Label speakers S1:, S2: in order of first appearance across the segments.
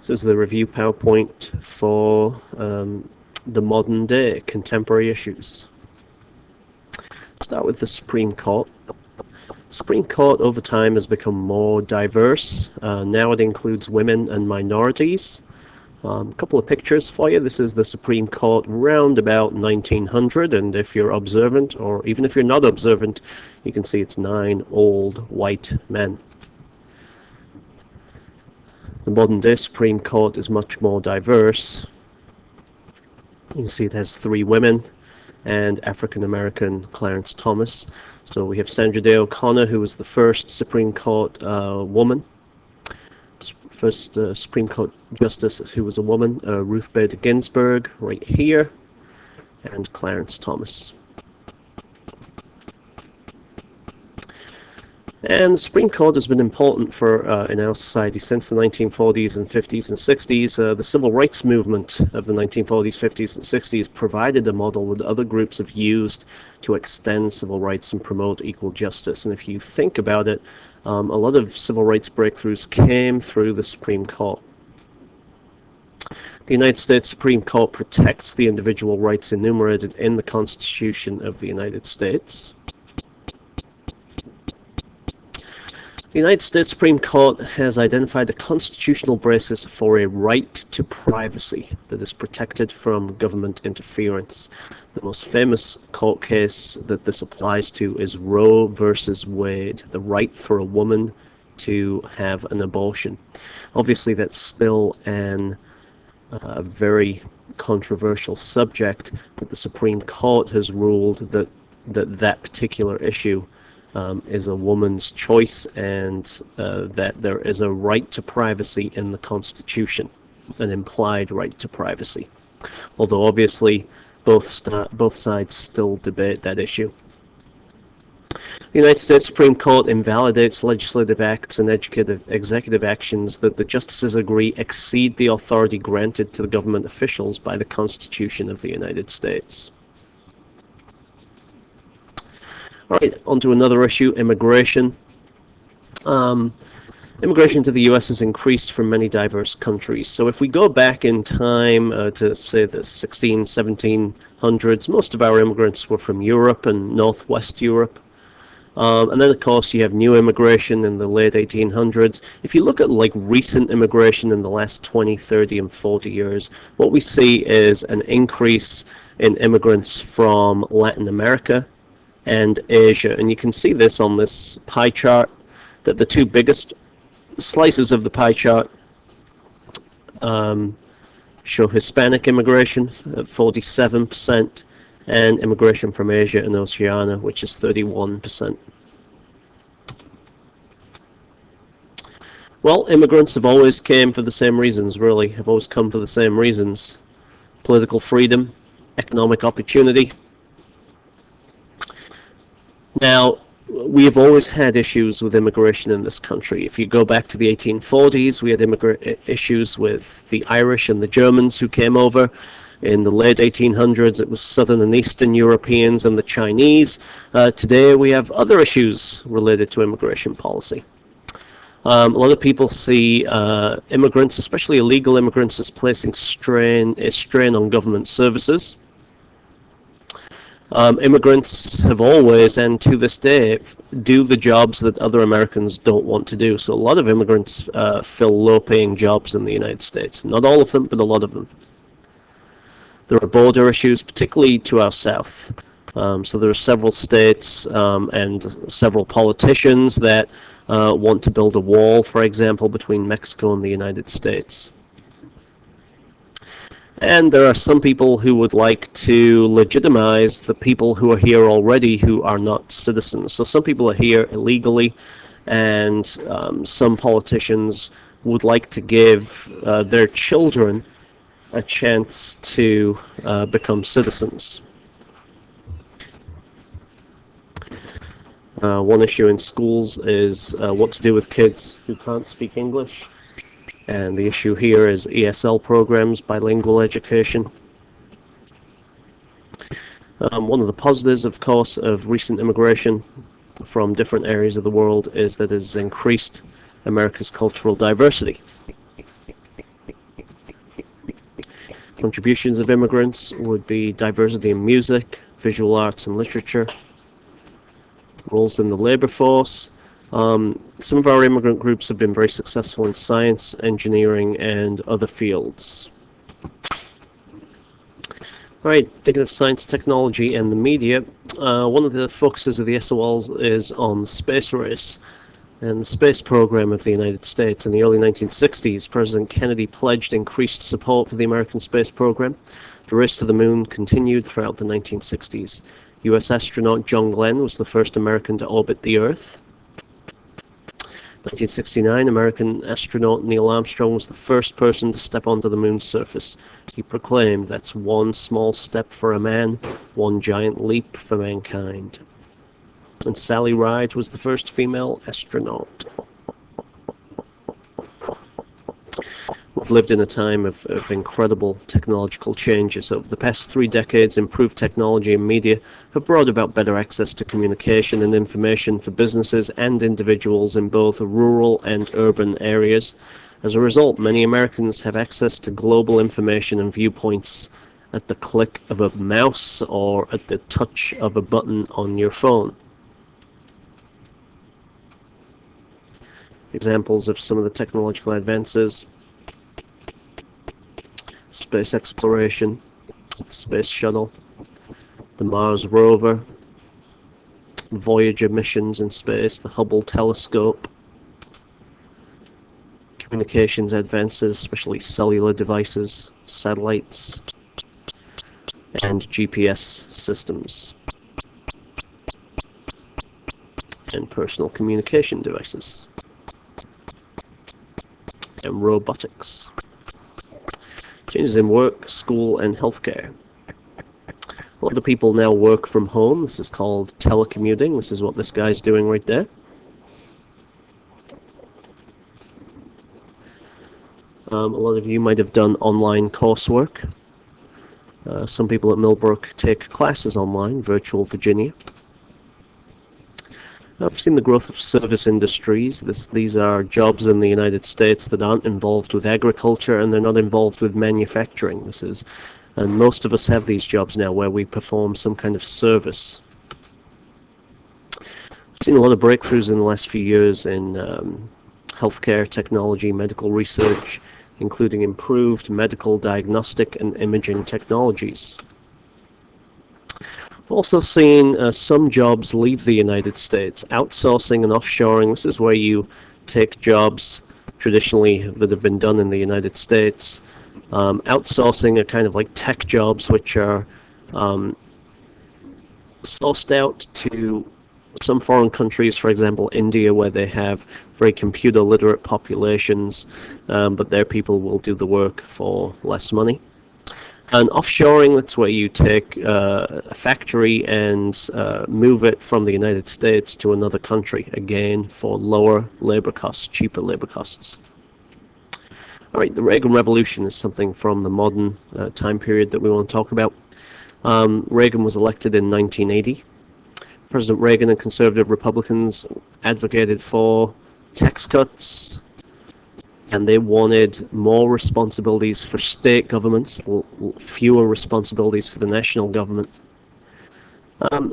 S1: This is the review PowerPoint for the modern day, contemporary issues. Start with the Supreme Court. The Supreme Court over time has become more diverse. Now it includes women and minorities. A couple of pictures for you. This is the Supreme Court round about 1900, and if you're observant, or even if you're not observant, you can see it's 9 old white men. The modern day Supreme Court is much more diverse. You can see it has 3 women and African-American Clarence Thomas. So we have Sandra Day O'Connor, who was the first Supreme Court woman, first Supreme Court Justice who was a woman, Ruth Bader Ginsburg right here, and Clarence Thomas. And the Supreme Court has been important for in our society since the 1940s and 50s and 60s. The civil rights movement of the 1940s, 50s, and 60s provided a model that other groups have used to extend civil rights and promote equal justice. And if you think about it, a lot of civil rights breakthroughs came through the Supreme Court. The United States Supreme Court protects the individual rights enumerated in the Constitution of the United States. The United States Supreme Court has identified a constitutional basis for a right to privacy that is protected from government interference. The most famous court case that this applies to is Roe versus Wade, the right for a woman to have an abortion. Obviously, that's still a very controversial subject, but the Supreme Court has ruled that particular issue is a woman's choice, and that there is a right to privacy in the Constitution, an implied right to privacy. Although obviously both sides still debate that issue. The United States Supreme Court invalidates legislative acts and executive actions that the justices agree exceed the authority granted to the government officials by the Constitution of the United States. All right, on to another issue, immigration. Immigration to the U.S. has increased from many diverse countries. So if we go back in time to, say, the 1700s, most of our immigrants were from Europe and Northwest Europe. And then, of course, you have new immigration in the late 1800s. If you look at like recent immigration in the last 20, 30, and 40 years, what we see is an increase in immigrants from Latin America and Asia. And you can see this on this pie chart, that the two biggest slices of the pie chart show Hispanic immigration at 47% and immigration from Asia and Oceania, which is 31%. Well, immigrants have always came for the same reasons, really, have always come for the same reasons. Political freedom, economic opportunity. Now, we have always had issues with immigration in this country. If you go back to the 1840s, we had issues with the Irish and the Germans who came over. In the late 1800s, it was Southern and Eastern Europeans and the Chinese. Today, we have other issues related to immigration policy. A lot of people see immigrants, especially illegal immigrants, as placing a strain on government services. Immigrants have always, and to this day, do the jobs that other Americans don't want to do. So a lot of immigrants fill low-paying jobs in the United States. Not all of them, but a lot of them. There are border issues, particularly to our south. So there are several states and several politicians that want to build a wall, for example, between Mexico and the United States. And there are some people who would like to legitimize the people who are here already who are not citizens. So some people are here illegally, and some politicians would like to give their children a chance to become citizens. One issue in schools is what to do with kids who can't speak English. And the issue here is ESL programs, bilingual education. One of the positives, of course, of recent immigration from different areas of the world is that it has increased America's cultural diversity. Contributions of immigrants would be diversity in music, visual arts and literature, roles in the labor force. Some of our immigrant groups have been very successful in science, engineering, and other fields. Alright, thinking of science, technology, and the media, one of the focuses of the SOLs is on the space race and the space program of the United States. In the early 1960s, President Kennedy pledged increased support for the American space program. The race to the moon continued throughout the 1960s. U.S. astronaut John Glenn was the first American to orbit the Earth. 1969, American astronaut Neil Armstrong was the first person to step onto the moon's surface. He proclaimed, "That's one small step for a man, one giant leap for mankind." And Sally Ride was the first female astronaut. We've lived in a time of incredible technological changes. Over the past 3 decades, improved technology and media have brought about better access to communication and information for businesses and individuals in both rural and urban areas. As a result, many Americans have access to global information and viewpoints at the click of a mouse or at the touch of a button on your phone. Examples of some of the technological advances: space exploration, the Space Shuttle, the Mars rover, Voyager missions in space, the Hubble telescope, communications advances, especially cellular devices, satellites, and GPS systems, and personal communication devices, and robotics. Changes in work, school, and healthcare. A lot of people now work from home. This is called telecommuting. This is what this guy's doing right there. A lot of you might have done online coursework. Some people at Millbrook take classes online, Virtual Virginia. I've seen the growth of service industries. These are jobs in the United States that aren't involved with agriculture, and they're not involved with manufacturing. And most of us have these jobs now where we perform some kind of service. I've seen a lot of breakthroughs in the last few years in healthcare technology, medical research, including improved medical diagnostic and imaging technologies. I've also seen some jobs leave the United States. Outsourcing and offshoring. This is where you take jobs traditionally that have been done in the United States. Outsourcing are kind of like tech jobs, which are sourced out to some foreign countries, for example India, where they have very computer literate populations, but their people will do the work for less money. And offshoring, that's where you take a factory and move it from the United States to another country, again for lower labor costs, cheaper labor costs. All right, the Reagan Revolution is something from the modern time period that we want to talk about. Reagan was elected in 1980. President Reagan and conservative Republicans advocated for tax cuts, and they wanted more responsibilities for state governments, fewer responsibilities for the national government.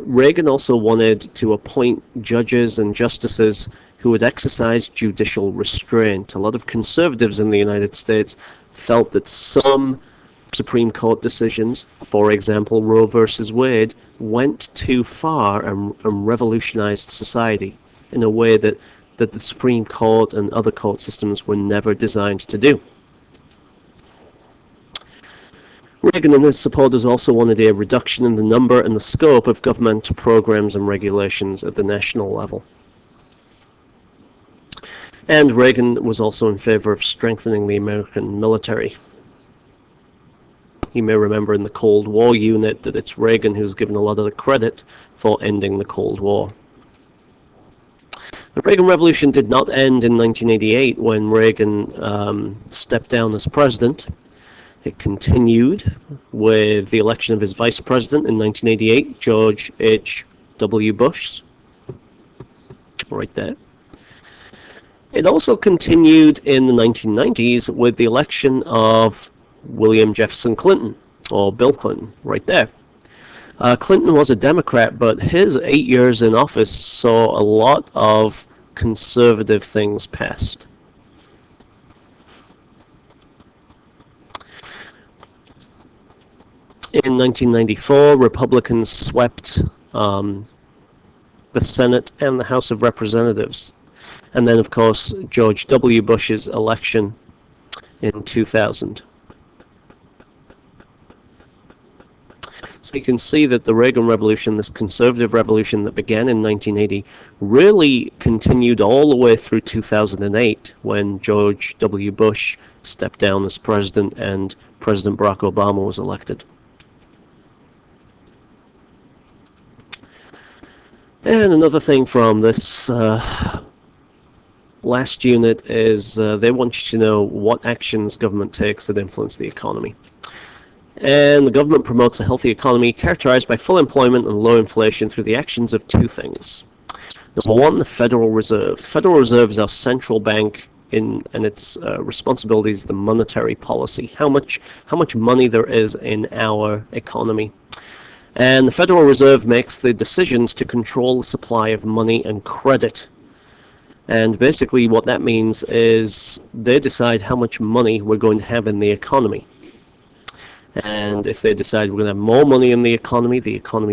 S1: Reagan also wanted to appoint judges and justices who would exercise judicial restraint. A lot of conservatives in the United States felt that some Supreme Court decisions, for example Roe versus Wade, went too far and revolutionized society in a way that the Supreme Court and other court systems were never designed to do. Reagan and his supporters also wanted a reduction in the number and the scope of government programs and regulations at the national level. And Reagan was also in favor of strengthening the American military. You may remember in the Cold War unit that it's Reagan who's given a lot of the credit for ending the Cold War. The Reagan Revolution did not end in 1988 when Reagan stepped down as president. It continued with the election of his vice president in 1988, George H.W. Bush, right there. It also continued in the 1990s with the election of William Jefferson Clinton, or Bill Clinton, right there. Clinton was a Democrat, but his 8 years in office saw a lot of conservative things passed. In 1994, Republicans swept the Senate and the House of Representatives. And then, of course, George W. Bush's election in 2000. So you can see that the Reagan Revolution, this conservative revolution that began in 1980, really continued all the way through 2008 when George W. Bush stepped down as president and President Barack Obama was elected. And another thing from this last unit is they want you to know what actions government takes that influence the economy. And the government promotes a healthy economy characterized by full employment and low inflation through the actions of two things. Number one, the Federal Reserve. The Federal Reserve is our central bank and its responsibility is the monetary policy, how much money there is in our economy. And the Federal Reserve makes the decisions to control the supply of money and credit. And basically what that means is they decide how much money we're going to have in the economy. And if they decide we're going to have more money in the economy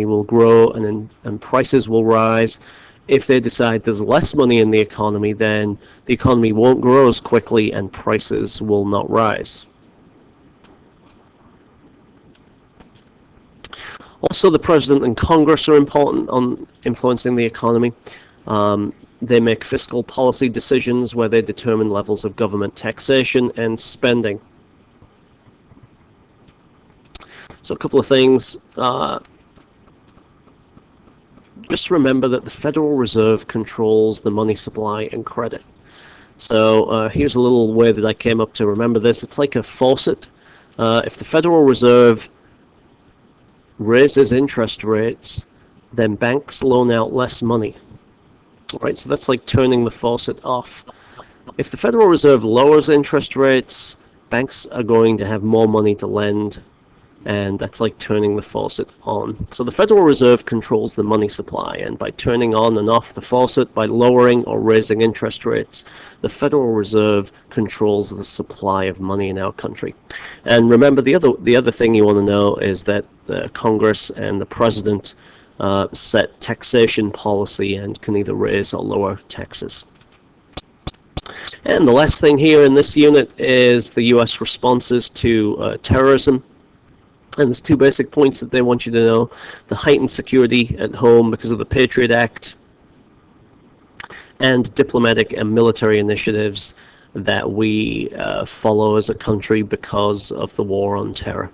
S1: will grow and prices will rise. If they decide there's less money in the economy, then the economy won't grow as quickly and prices will not rise. Also, the President and Congress are important on influencing the economy. They make fiscal policy decisions where they determine levels of government taxation and spending. So a couple of things. Just remember that the Federal Reserve controls the money supply and credit. So here's a little way that I came up to remember this. It's like a faucet. If the Federal Reserve raises interest rates, then banks loan out less money. Right, so that's like turning the faucet off. If the Federal Reserve lowers interest rates, banks are going to have more money to lend, and that's like turning the faucet on. So the Federal Reserve controls the money supply, and by turning on and off the faucet, by lowering or raising interest rates, the Federal Reserve controls the supply of money in our country. And remember, the other thing you want to know is that the Congress and the President set taxation policy and can either raise or lower taxes. And the last thing here in this unit is the U.S. responses to terrorism. And there's two basic points that they want you to know. The heightened security at home because of the Patriot Act, and diplomatic and military initiatives that we follow as a country because of the war on terror.